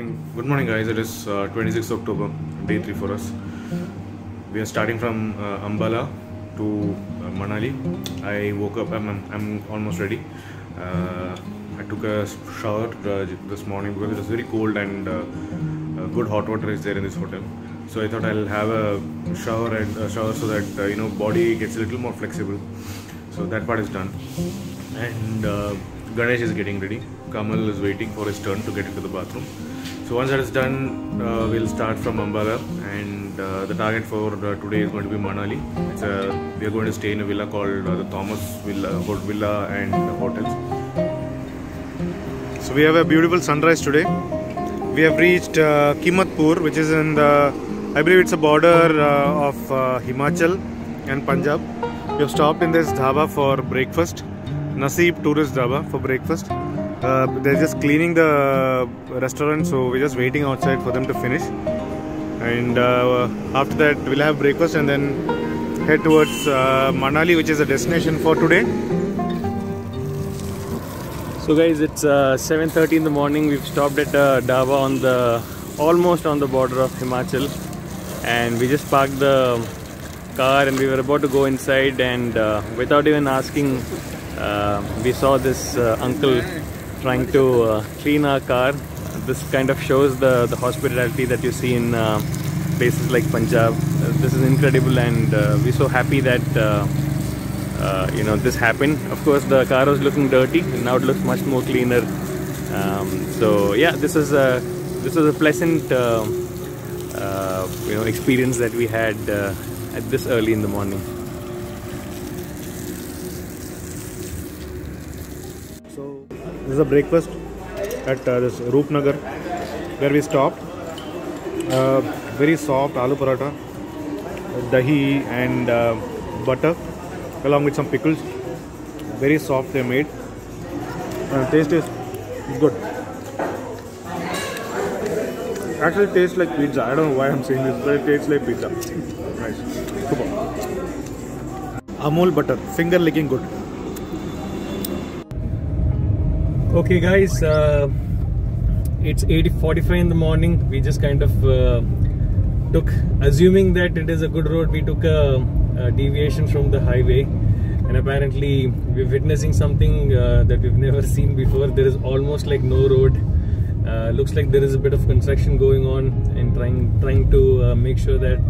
Good morning, guys. It is 26th October, day 3 for us. We are starting from Ambala to Manali. I woke up. I'm almost ready. I took a shower this morning because it was very cold and good hot water is there in this hotel. So I thought I'll have a shower so that body gets a little more flexible. So that part is done, and Ganesh is getting ready. Kamal is waiting for his turn to get into the bathroom. So once that is done, we'll start from Ambala, and the target for today is going to be Manali. We are going to stay in a villa called the Thomas Villa and Hotels. So we have a beautiful sunrise today. We have reached Kimatpur, which is in the, I believe it's a border of Himachal and Punjab. We have stopped in this dhaba for breakfast. Naseeb Tourist Dhaba for breakfast. They're just cleaning the restaurant, so we're just waiting outside for them to finish. And after that, we'll have breakfast and then head towards Manali, which is a destination for today. So guys, it's 7:30 in the morning. We've stopped at a dhaba almost on the border of Himachal, and we just parked the car and we were about to go inside, and without even asking, we saw this uncle trying to clean our car. This kind of shows the hospitality that you see in places like Punjab. This is incredible, and we're so happy that this happened. Of course, the car was looking dirty, and now it looks much more cleaner. So yeah, this was a pleasant experience that we had at this early in the morning. So this is a breakfast at this Roopnagar where we stopped. Very soft aloo paratha, dahi and butter along with some pickles. Very soft they made. Taste is good. Actually tastes like pizza. I don't know why I'm saying this, but it tastes like pizza. Nice. Super. Amul butter, finger licking good. Okay guys, it's 8:45 in the morning. We just kind of assuming that it is a good road, we took a deviation from the highway, and apparently we're witnessing something that we've never seen before. There is almost like no road. Looks like there is a bit of construction going on, and trying to make sure that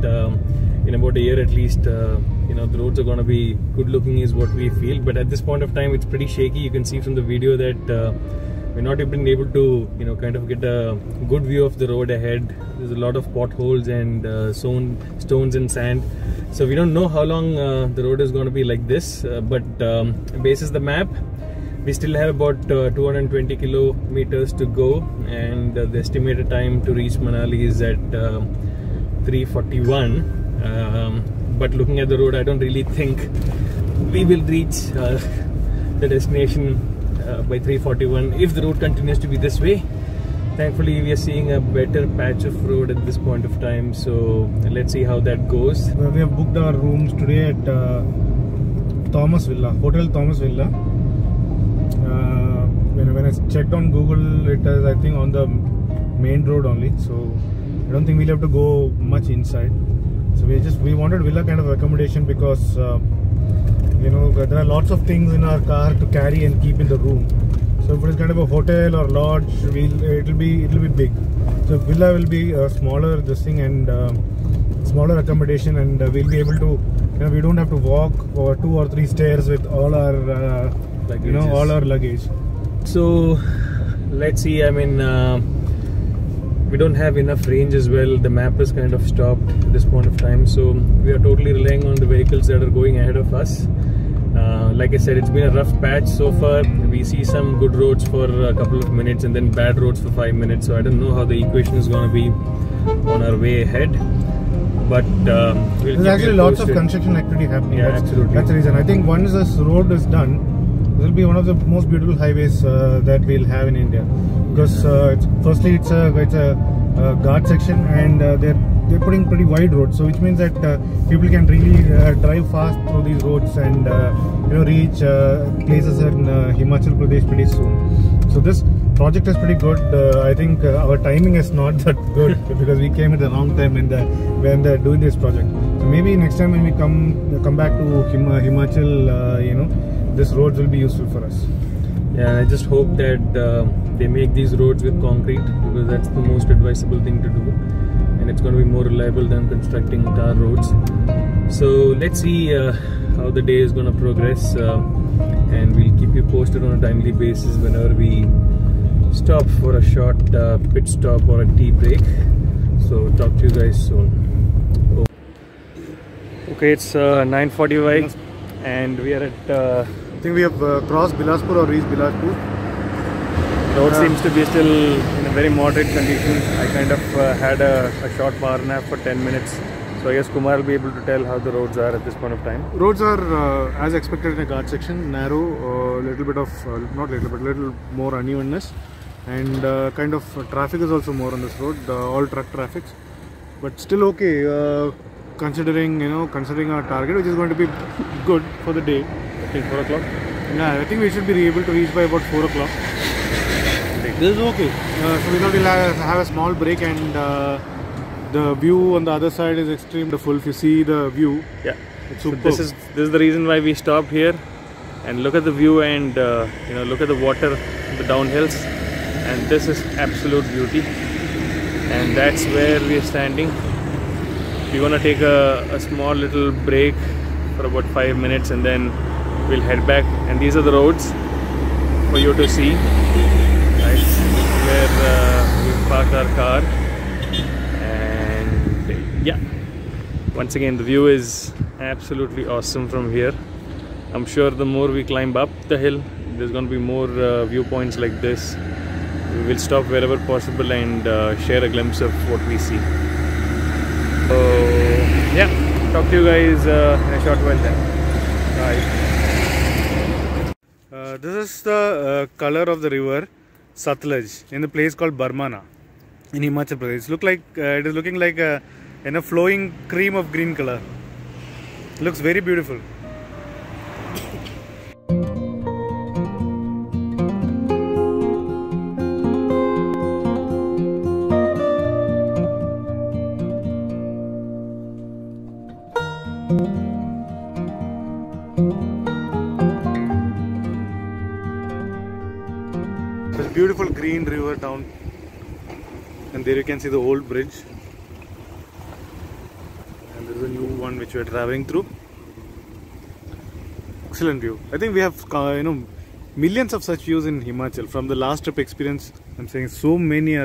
in about a year at least the roads are going to be good looking is what we feel. But at this point of time, it's pretty shaky. You can see from the video that we're not even able to kind of get a good view of the road ahead. There's a lot of potholes and stones and sand, so we don't know how long the road is going to be like this, but basis the map, we still have about 220 kilometers to go, and the estimated time to reach Manali is at 3:41. But looking at the road, I don't really think we will reach the destination by 3:41 if the road continues to be this way. Thankfully, we are seeing a better patch of road at this point of time, so let's see how that goes. We have booked our rooms today at Thomas Villa, Hotel Thomas Villa. When I checked on Google, it is I think on the main road only, so I don't think we'll have to go much inside. So we wanted villa kind of accommodation because there are lots of things in our car to carry and keep in the room. So if it is kind of a hotel or lodge, it'll be big. So villa will be smaller this thing and smaller accommodation, and we'll be able to we don't have to walk or 2 or 3 stairs with all our all our luggage. So let's see. I mean, we don't have enough range as well. The map is kind of stopped at this point of time, so we are totally relying on the vehicles that are going ahead of us. Like I said, it's been a rough patch so far. We see some good roads for a couple of minutes and then bad roads for 5 minutes, so I don't know how the equation is going to be on our way ahead, but there's actually lots of construction activity happening. Yeah, absolutely. That's the reason. I think once this road is done, this will be one of the most beautiful highways that we'll have in India, because firstly it's a guard section, and they're putting pretty wide roads, so which means that people can really drive fast through these roads and reach places in Himachal Pradesh pretty soon. So this project is pretty good. I think our timing is not that good because we came at the wrong time when they're doing this project. So maybe next time when we come back to Himachal, you know, this roads will be useful for us. Yeah, I just hope that they make these roads with concrete, because that's the most advisable thing to do, and it's going to be more reliable than constructing tar roads. So let's see how the day is going to progress, and we'll keep you posted on a timely basis whenever we stop for a short pit stop or a tea break. So talk to you guys soon. Okay, it's 9:45 and we are at I think we have crossed Bilaspur or reached Bilaspur. road seems to be still in a very moderate condition. I kind of had a short power nap for 10 minutes. So I guess Kumar will be able to tell how the roads are at this point of time. Roads are as expected in a Ghat section, narrow, little bit of, not little but little more unevenness, and kind of traffic is also more on this road, all truck traffic, but still okay, considering our target, which is going to be good for the day. I think 4 o'clock. Yeah, I think we should be able to reach by about 4 o'clock. This is okay. So we thought we'll have a small break, and the view on the other side is extremely beautiful. If you see the view, yeah, it's so superb. this is the reason why we stopped here, and look at the view, and look at the water, the downhills, and this is absolute beauty. And that's where we are standing. We're gonna take a small little break for about 5 minutes, and then we'll head back. And these are the roads for you to see, right? Where we parked our car. Yeah, once again the view is absolutely awesome from here. I'm sure the more we climb up the hill, there's going to be more viewpoints like this. We will stop wherever possible and share a glimpse of what we see. So yeah, talk to you guys in a short while then. Bye. This is the color of the river Satluj in the place called Barmana in Himachal Pradesh. It is looking like a flowing cream of green color. Looks very beautiful. There's a beautiful green river down, and there you can see the old bridge. The new one which we are traveling through. Excellent view. I think we have millions of such views in Himachal. From the last trip experience, I'm saying so many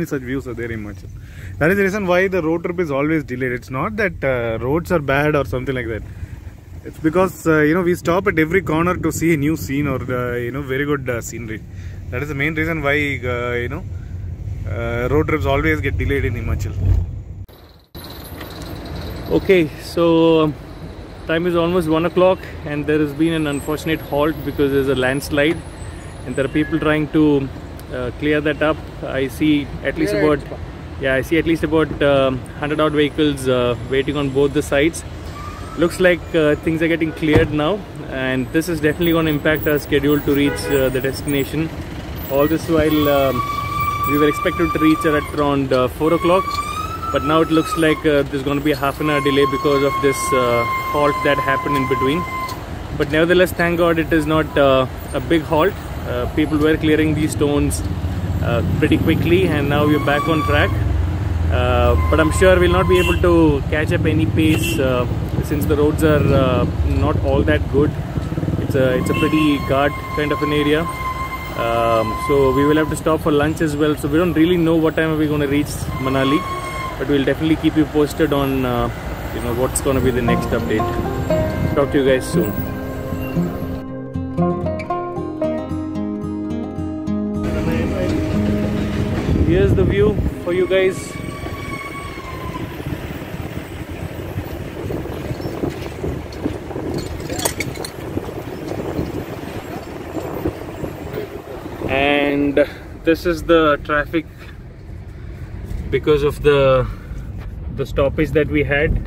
such views are there in Himachal. That is the reason why the road trip is always delayed. It's not that roads are bad or something like that. It's because we stop at every corner to see a new scene or very good scenery. That is the main reason why road trips always get delayed in Himachal. Okay, so time is almost 1 o'clock, and there has been an unfortunate halt because there's a landslide, and there are people trying to clear that up. I see at least about 100 odd vehicles waiting on both the sides. Looks like things are getting cleared now, and this is definitely going to impact our schedule to reach the destination. All this while we were expected to reach at around 4 o'clock. But now it looks like there's going to be a half-an-hour delay because of this halt that happened in between. But nevertheless, thank God it is not a big halt. People were clearing these stones pretty quickly, and now we're back on track. But I'm sure we'll not be able to catch up any pace since the roads are not all that good. It's a pretty Ghat kind of an area. So we will have to stop for lunch as well. So we don't really know what time are we going to reach Manali. But we'll definitely keep you posted on what's going to be the next update. Talk to you guys soon. Here's the view for you guys. And this is the traffic because of the stoppage that we had.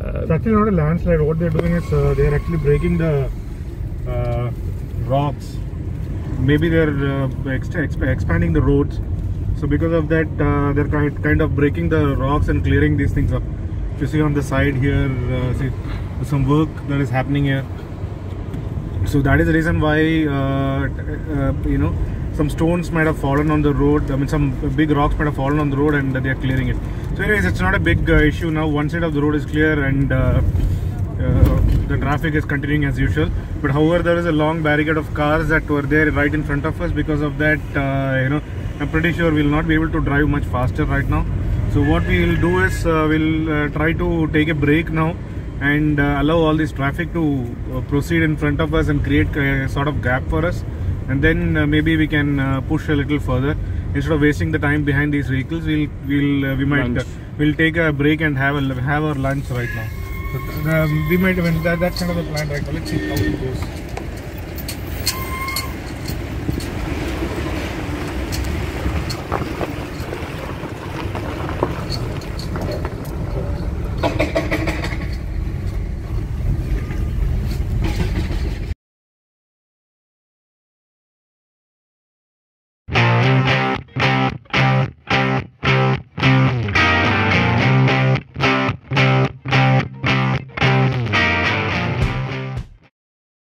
It's actually not a landslide. What they're doing is they're actually breaking the rocks maybe they're expanding the roads. So because of that, they're kind of breaking the rocks and clearing these things up. If you see on the side here, see there's some work that is happening here. So that is the reason why you know, some stones might have fallen on the road. I mean, some big rocks might have fallen on the road, and they are clearing it. So anyways, it's not a big issue now. One side of the road is clear, and the traffic is continuing as usual. But however, there is a long barricade of cars that were there right in front of us. Because of that, you know, I'm pretty sure we'll not be able to drive much faster right now. So what we'll do is we'll try to take a break now and allow all this traffic to proceed in front of us and create a sort of gap for us, and then maybe we can push a little further. Instead of wasting the time behind these vehicles, we'll take a break and have our lunch right now. But, we might, I mean, that's kind of the plan right now. Let's see how it goes.